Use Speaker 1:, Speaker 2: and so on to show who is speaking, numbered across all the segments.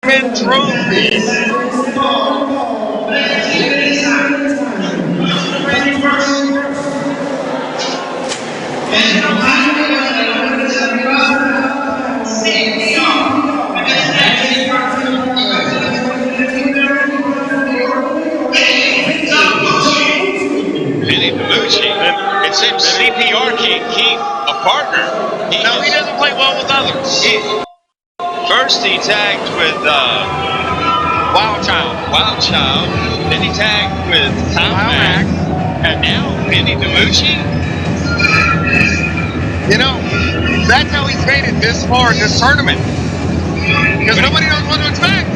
Speaker 1: trophies.
Speaker 2: Vinnie DaMoochie. It seems CPR can't keep a partner.
Speaker 1: He doesn't play well with others.
Speaker 2: First he tagged with
Speaker 1: Wild
Speaker 2: Child. Then he tagged with Mac. And now Vinnie DaMoochie.
Speaker 1: You know, that's how he's made it this far in this tournament. Because nobody knows what to expect.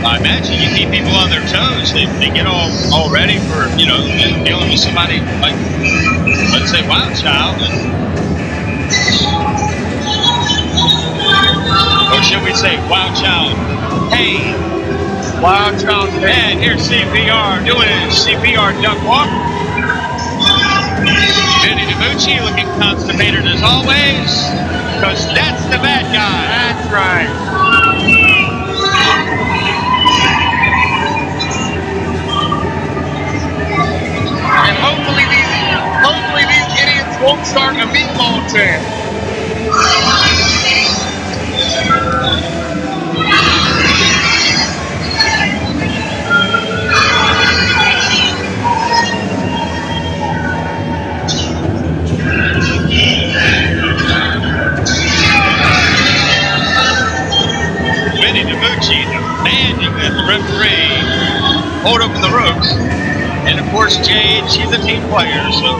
Speaker 2: I imagine you keep people on their toes. They get all ready for, dealing with somebody like, let's say, Wild Child. Or should we say Wild Child? Hey,
Speaker 1: Wild Child.
Speaker 2: Man, here's CPR doing a CPR duck walk. Vinnie DaMoochie looking constipated as always, because that's the bad guy.
Speaker 1: That's right. And hopefully these idiots won't start a meatball chant.
Speaker 2: Vinnie DaMoochie demanding that the referee hold open the ropes. And of course, Jade, she's a team player, so.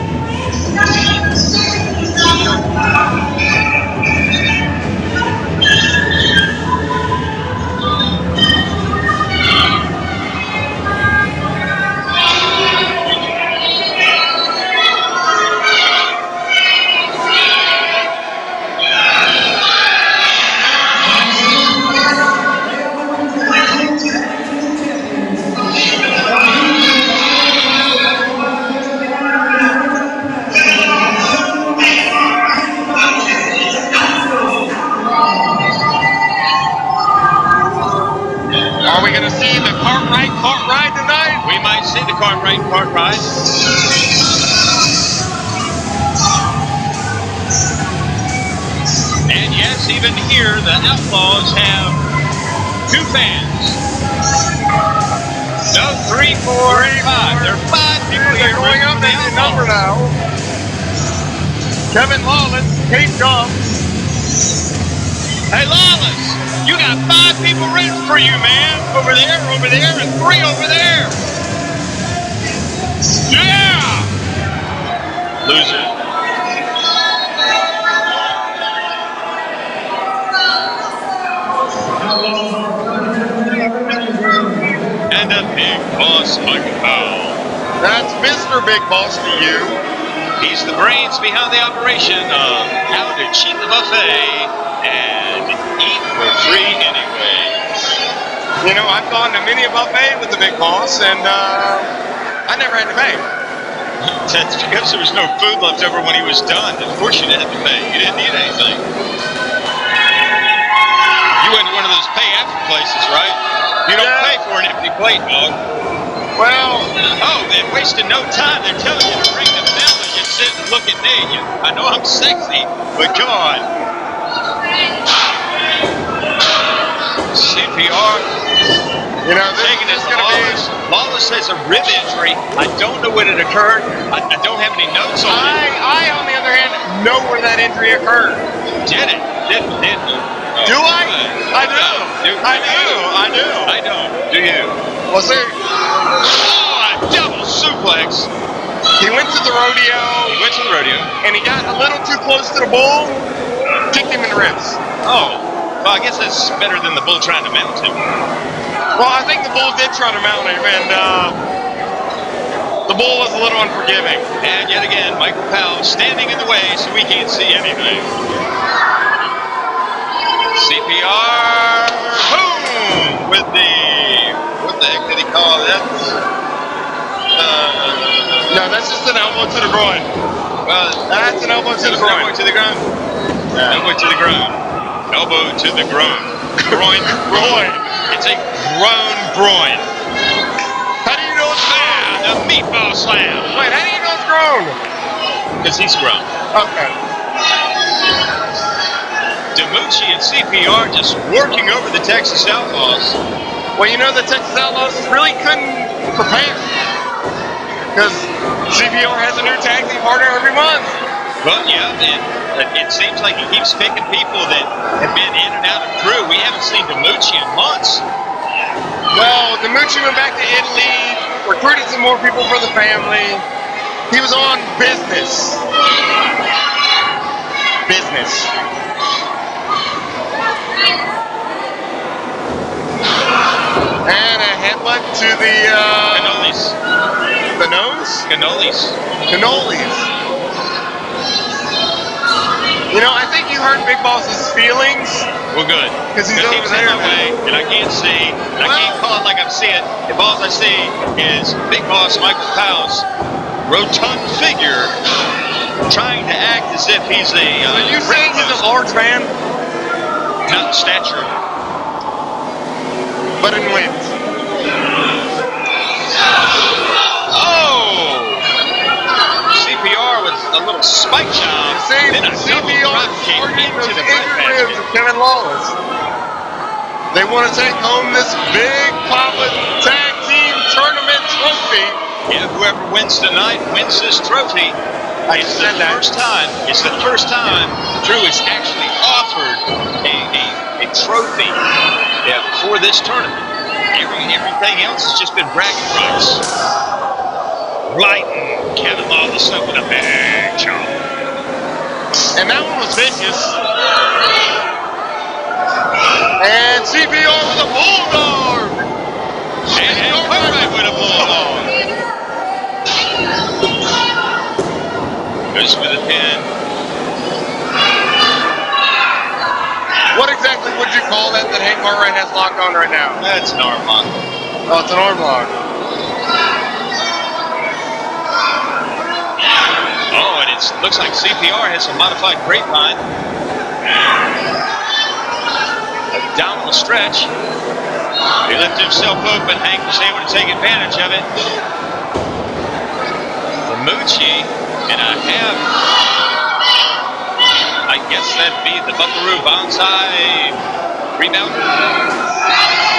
Speaker 1: Are we going to see the cart ride tonight?
Speaker 2: We might see the cart ride. And yes, even here, the Outlaws have 2 fans. No, 3, 4, 5. There are 5 people here.
Speaker 1: They're going up in number now. Kevin Lawless, Kate Goff.
Speaker 2: Hey, Lawless, you got 5 people rooting for you, man. Over there, and 3 over there. Yeah! Loser. And a big boss, Mike Powell.
Speaker 1: That's Mr. Big Boss to you.
Speaker 2: He's the brains behind the operation of how to cheat the buffet and eat for free anyway.
Speaker 1: You know, I've gone to many a buffet with the Big Boss, and I never had to pay.
Speaker 2: That's because there was no food left over when he was done. Of course you didn't have to pay. You didn't need anything. You went to one of those pay after places, right? You don't pay for an empty plate, dog.
Speaker 1: Well,
Speaker 2: they're wasting no time. They're telling you to ring the bell and just sit and look at me. I know I'm sexy, but come on. CPR.
Speaker 1: you know, this
Speaker 2: Taking
Speaker 1: is
Speaker 2: it
Speaker 1: going to be.
Speaker 2: Lawless says a rib injury. I don't know when it occurred. I don't have any notes on it.
Speaker 1: I, on the other hand, know where that injury occurred.
Speaker 2: Did it? Did
Speaker 1: Do I? I do. I do.
Speaker 2: I don't. Do you?
Speaker 1: Well, see,
Speaker 2: Oh, a double suplex.
Speaker 1: he went to the rodeo.
Speaker 2: He went to the rodeo.
Speaker 1: And he got a little too close to the bull, kicked him in the ribs.
Speaker 2: Oh, well, I guess that's better than the bull trying to mount him.
Speaker 1: Well, I think the bull did try to mount him, and the bull was a little unforgiving.
Speaker 2: And yet again, Michael Powell standing in the way so we can't see anything. CPR, boom, with the, what the heck did he call that?
Speaker 1: No, that's just an elbow to the groin.
Speaker 2: Well,
Speaker 1: That's an elbow to the
Speaker 2: elbow
Speaker 1: groin.
Speaker 2: to the groin. Elbow to the groin. Elbow to the groin. Groin.
Speaker 1: Groin.
Speaker 2: It's a grown groin.
Speaker 1: How do you know it's grown?
Speaker 2: The meatball slam.
Speaker 1: Wait, how do you know it's grown?
Speaker 2: Because he's grown.
Speaker 1: Okay.
Speaker 2: DaMoochie and CPR just working over the Texas Outlaws.
Speaker 1: Well, you know the Texas Outlaws really couldn't prepare because CPR has a new tag team partner every month.
Speaker 2: Well, yeah, it seems like he keeps picking people that have been in and out of crew. We haven't seen DaMoochie in months.
Speaker 1: Well, DaMoochie went back to Italy, recruited some more people for the family. He was on business. And a headbutt to the
Speaker 2: Cannolis.
Speaker 1: The nose?
Speaker 2: Cannolis.
Speaker 1: Cannolis. You know, I think you hurt Big Boss's feelings.
Speaker 2: Well, good.
Speaker 1: Because he's over there
Speaker 2: my way, and I can't see. I can't call it like I see it. If all I see is Big Boss Michael Powell's rotund figure trying to act as if he's a.
Speaker 1: Are you saying he's a large man?
Speaker 2: Not in stature.
Speaker 1: But in wind.
Speaker 2: Oh! CPR was a little spike job. Then a double drop kick into the
Speaker 1: injured ribs of Kevin Lawless. They want to take home this big Papa Tag Team Tournament trophy.
Speaker 2: Yeah, whoever wins tonight wins this trophy. It's the first time Drew has actually offered a trophy for this tournament. Everything else has just been bragging rights. Lighten Kevin Lawless up with a big chop.
Speaker 1: And that one was vicious. And CPR with a bulldog.
Speaker 2: And Conrad with a bulldog. Goes for the pin.
Speaker 1: What exactly would you call that Hank Cartwright has locked on right now?
Speaker 2: That's an arm lock.
Speaker 1: Oh, it's an arm lock.
Speaker 2: Oh, and it looks like CPR has a modified grapevine. Abdominal stretch. He lifted himself open. Hank was able to take advantage of it. DaMoochie and a half. I guess that'd be the Buckaroo Bonsai rebound.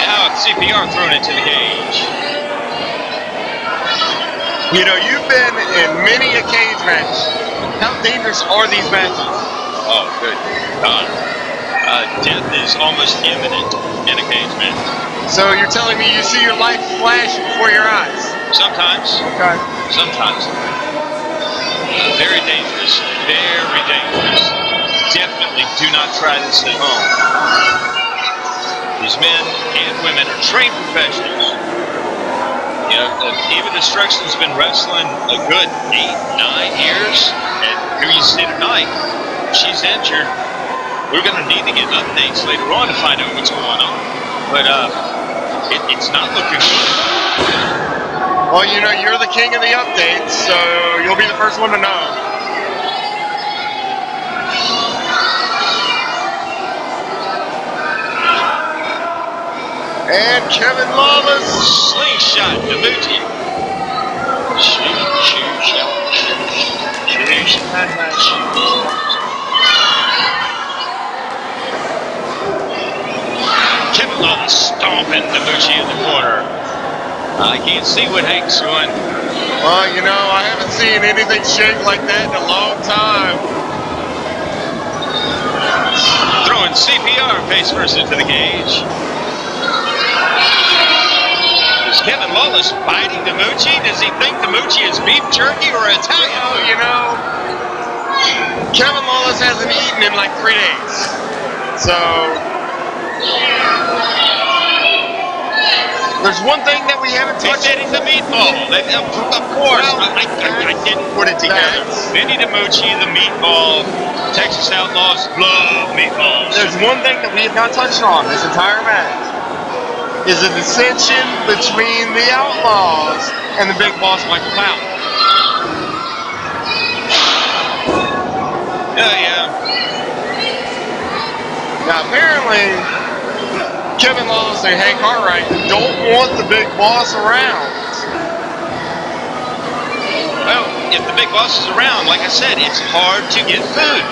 Speaker 2: Now CPR thrown into the cage.
Speaker 1: You know, you've been in many a cage match. How dangerous are these matches?
Speaker 2: Oh, good God. Death is almost imminent in a cage match.
Speaker 1: So you're telling me you see your life flash before your eyes?
Speaker 2: Sometimes.
Speaker 1: Okay.
Speaker 2: Sometimes. Very dangerous. Very dangerous. Definitely do not try this at home. These men and women are trained professionals. You know, Eva Destruction's been wrestling a good 8-9 years, and here you see tonight, she's injured. We're going to need to get updates later on to find out what's going on. But it's not looking good.
Speaker 1: Well, you know, you're the king of the updates, so you'll be the first one to know. And Kevin Lawless.
Speaker 2: Slingshot, DaMoochie. Kevin Lawless stomping DaMoochie in the corner. I can't see what Hank's doing.
Speaker 1: Well, you know, I haven't seen anything shake like that in a long time.
Speaker 2: Throwing CPR face first into the cage. Is Kevin Lawless biting DaMoochie? Does he think DaMoochie is beef jerky or Italian?
Speaker 1: Oh, you know, Kevin Lawless hasn't eaten in like 3 days. So, there's one thing that we haven't touched.
Speaker 2: He said he's a meatball. Of course.
Speaker 1: Well,
Speaker 2: I didn't put it together. Vinnie DaMoochie, the meatball. Texas Outlaws love meatballs.
Speaker 1: There's one thing that we have not touched on this entire match. Is a dissension between the Outlaws and the Big Boss Michael Powell.
Speaker 2: Yeah.
Speaker 1: Now apparently, Kevin Lawless and Hank Cartwright don't want the big boss around.
Speaker 2: Well, if the big boss is around, like I said, it's hard to get food.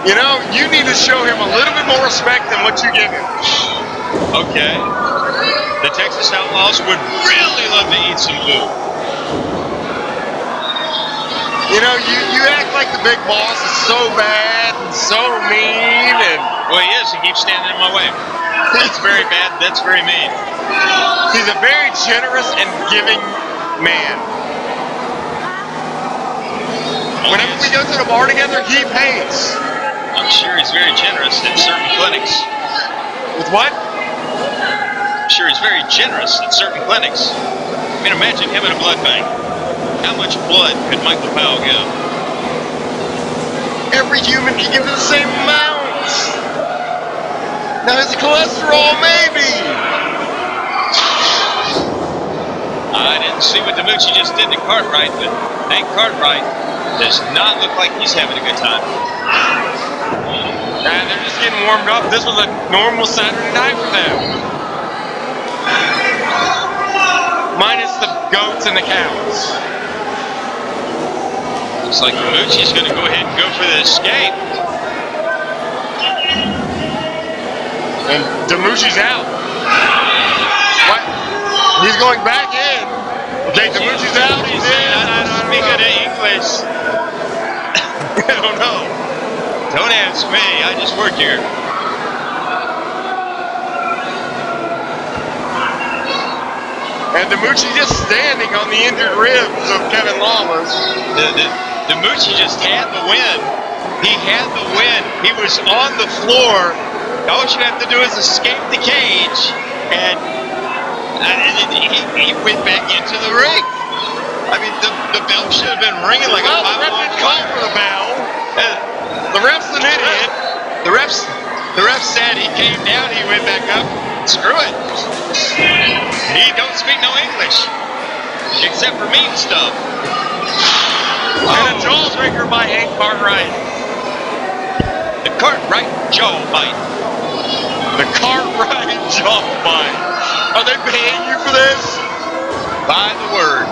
Speaker 1: You know, you need to show him a little bit more respect than what you give him.
Speaker 2: Okay. The Texas Outlaws would really love to eat some food.
Speaker 1: You know, you act like the big boss is so bad and so mean and...
Speaker 2: Well, he is. He keeps standing in my way. That's very bad. That's very mean.
Speaker 1: He's a very generous and giving man. Whenever we go to the bar together, he pays.
Speaker 2: I'm sure he's very generous at certain clinics.
Speaker 1: With what?
Speaker 2: I'm sure he's very generous at certain clinics. I mean, imagine him at a blood bank. How much blood could Michael Powell give?
Speaker 1: Every human can give the same amount. Now his cholesterol, maybe.
Speaker 2: I didn't see what DaMoochie just did to Cartwright, but Hank Cartwright does not look like he's having a good time.
Speaker 1: And they're just getting warmed up. This was a normal Saturday night for them. Minus the goats and the cows.
Speaker 2: Looks like DaMoochie's going to go ahead and go for the escape.
Speaker 1: And DaMoochie's out. What? He's going back in. Okay, DaMoochie's out. He's in.
Speaker 2: I don't speak any English.
Speaker 1: I don't know.
Speaker 2: Don't ask me. I just work here.
Speaker 1: And DaMoochie just standing on the injured ribs of Kevin Lawless.
Speaker 2: DaMoochie just had the win. He had the win. He was on the floor. All you have to do is escape the cage, and he went back into the ring. I mean, the bell should have been ringing like a 5-alarm
Speaker 1: the ref didn't call for the bell. The ref's an idiot.
Speaker 2: The ref said he came down, he went back up. Screw it. He don't speak no English, except for mean stuff.
Speaker 1: And a jawbreaker by Hank Cartwright.
Speaker 2: The Cartwright jaw bite.
Speaker 1: The Cartwright jaw bite. Are they paying you for this?
Speaker 2: By the word.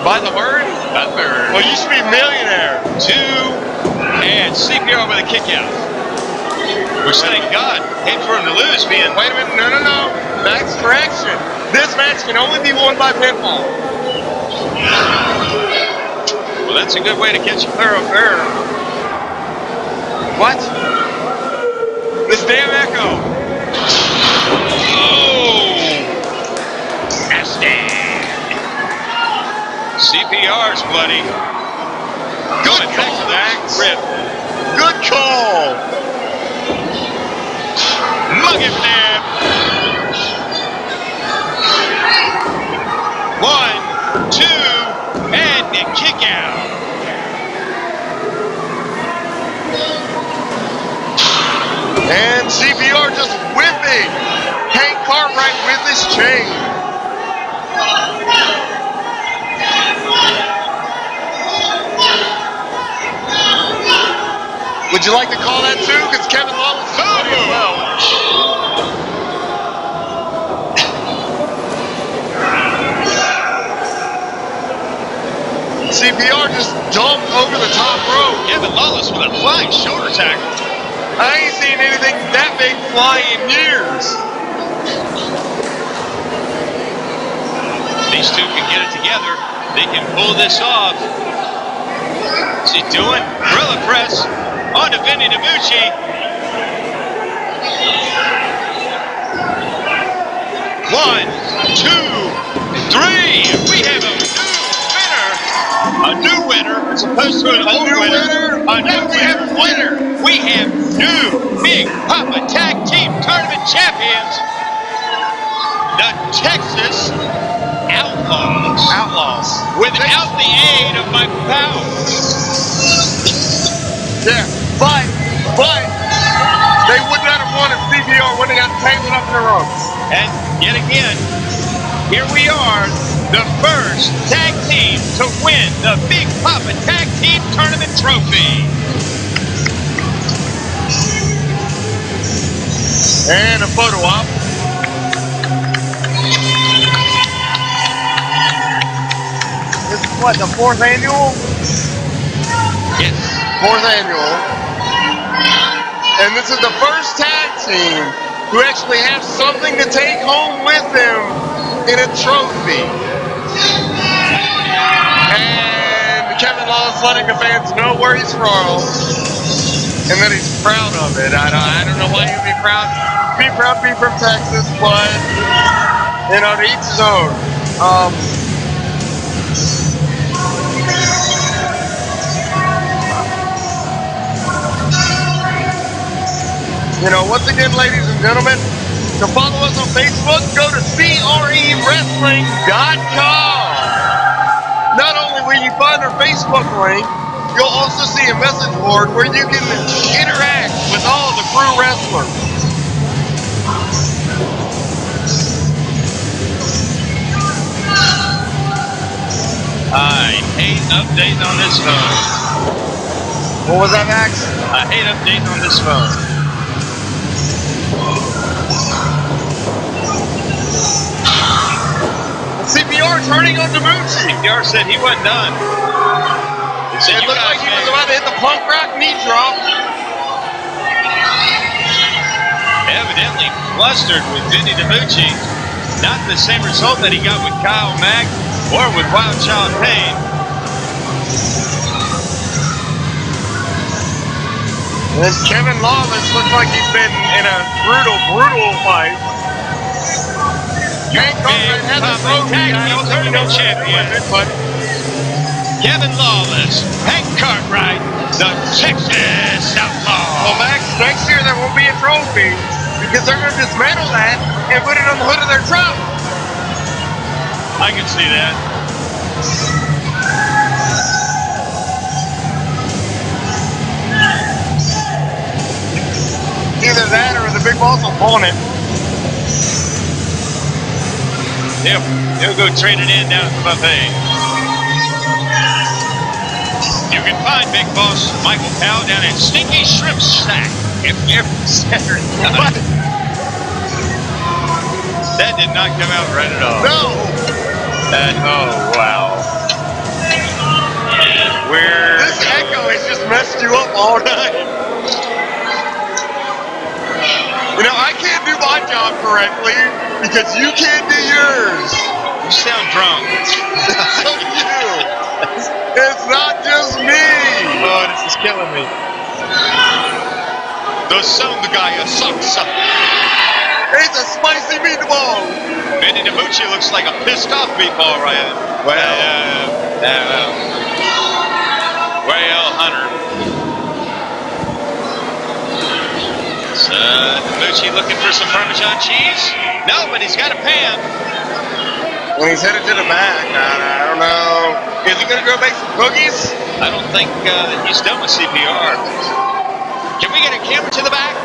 Speaker 1: By the word?
Speaker 2: By the word.
Speaker 1: Well, you should be a millionaire.
Speaker 2: 2, and CPR with a kick out. Which, thank God, hate for him to lose, being...
Speaker 1: Wait a minute, no. That's correction. This match can only be won by pinfall.
Speaker 2: Well, that's a good way to catch a thoroughfare.
Speaker 1: What? This damn echo.
Speaker 2: Oh! Nasty. CPR's bloody.
Speaker 1: Good
Speaker 2: Going back
Speaker 1: call,
Speaker 2: to
Speaker 1: Max.
Speaker 2: the rip.
Speaker 1: Good call.
Speaker 2: Mug him there. 1, 2, and a kick out.
Speaker 1: And CPR just whipping Hank Cartwright with his chain. Would you like to call that too? Because Kevin Lawless is doing it well. CPR just jumped over the top rope.
Speaker 2: Kevin Lawless with a flying shoulder tackle.
Speaker 1: I ain't seen anything that big fly in years.
Speaker 2: These two can get it together. They can pull this off. What's he doing? Gorilla press on to Vinnie DaMoochie. 1, 2, 3. We have a new winner as opposed to an old winner. A new winner. We have new Big Papa Tag Team Tournament champions, the Texas Outlaws. Without the aid of Michael Powell.
Speaker 1: Yeah, but they would not have won if CPR wouldn't have got tangled up in the ropes.
Speaker 2: And yet again, here we are, the first tag team to win the Big Papa Tag Team Tournament trophy.
Speaker 1: And a photo op. This is what, the 4th annual?
Speaker 2: Yes.
Speaker 1: 4th annual. And this is the first tag team who actually have something to take home with them in a trophy. And Kevin Law is letting the fans know where he's from and that he's proud of it. I don't know why he'd be proud. Be proud to be from Texas, but you know, to each his own. You know, once again, ladies and gentlemen, to follow us on Facebook, go to CREWrestling.com. Not only will you find our Facebook link, you'll also see a message board where you can interact with all the crew wrestlers.
Speaker 2: I hate updating on this phone.
Speaker 1: What was that, Max?
Speaker 2: I hate updating on this phone.
Speaker 1: CPR turning on DaMoochie.
Speaker 2: CPR said he wasn't done. He said,
Speaker 1: It looked like he was about to hit the punk rock knee drop.
Speaker 2: Evidently flustered with Vinnie DaMoochie. Not the same result that he got with Kyle Mack or with Wild Child Payne.
Speaker 1: And Kevin Lawless looks like he's been in a brutal fight. Hank Cartwright has a trophy. I don't think he knows
Speaker 2: champion,
Speaker 1: but
Speaker 2: Kevin Lawless, Hank Cartwright, the Texas Outlaw.
Speaker 1: Well, Max, next year there won't be a trophy because they're going to dismantle that and put it on the hood of their truck.
Speaker 2: I can see that.
Speaker 1: Either that or the big boss will pawn it.
Speaker 2: He'll go trade it in down at the buffet. You can find Big Boss Michael Powell down at Stinky Shrimp Shack every Saturday night. That did not come out right at all.
Speaker 1: No!
Speaker 2: Oh, wow.
Speaker 1: This echo has just messed you up all night. You know, I can't do my job correctly because you can't do yours.
Speaker 2: You sound drunk.
Speaker 1: So do you. It's not just me.
Speaker 2: Oh, this is killing me. The sound guy sucks.
Speaker 1: It's a spicy meatball.
Speaker 2: Vinnie DaMoochie looks like a pissed off meatball right now. Well, Hunter. DaMoochie looking for some Parmesan cheese? No, but he's got a pan.
Speaker 1: When he's headed to the back, I don't know. Is he going to go make some cookies?
Speaker 2: I don't think that he's done with CPR. Can we get a camera to the back?